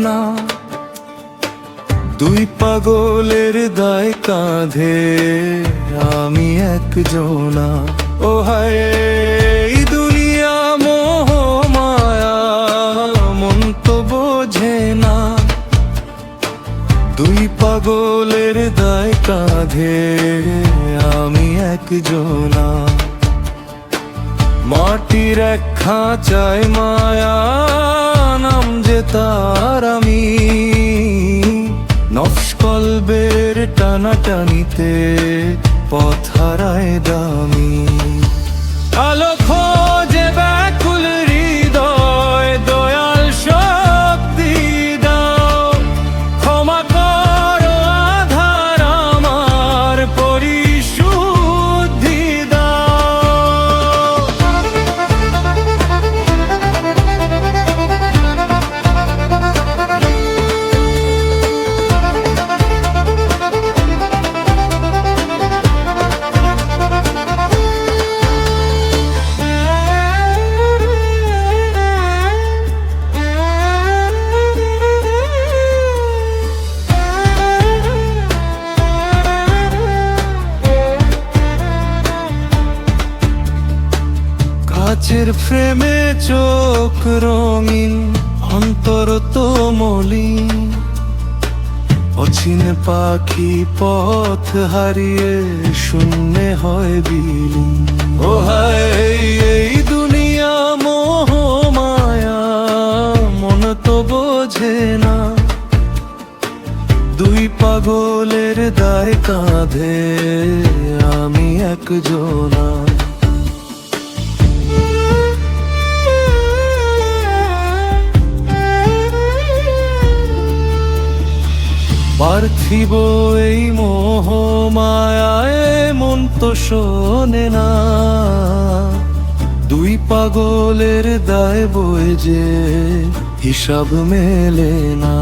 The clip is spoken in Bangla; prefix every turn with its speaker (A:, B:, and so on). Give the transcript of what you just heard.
A: না। দুই পাগলের দায় কাঁধে আমি একজনা। ও হায় এই দুনিয়া মোহ মায়া মন তো বোঝে না। দুই পাগলের দায় কাঁধে আমি একজনা। মাটির এক খাঁচায় মায়া নাম যে তার আমি। নফস কলবের টানাটানিতে পথ হারায় দামি। আলো খোঁজে ব্যাকুল হৃদয় দয়াল শক্তি দাও। ক্ষমা করো আধার আমার পরিশুদ্ধি দাও। কাচের ফ্রেমে চোখ রঙিন অন্তর তো মলিন। অচিন পাখি পথ হারিয়ে শূন্য হয় বিলীন। ও হায় এই দুনিয়া মোহ মায়া মন তো বোঝে না। দুই পাগলের দায় কাঁধে আমি একজনা। পার্থিব এই মোহ মায়ায় মন তো শোনে না। দুই পাগলের দায় বয়ে যে হিসাব মেলে না।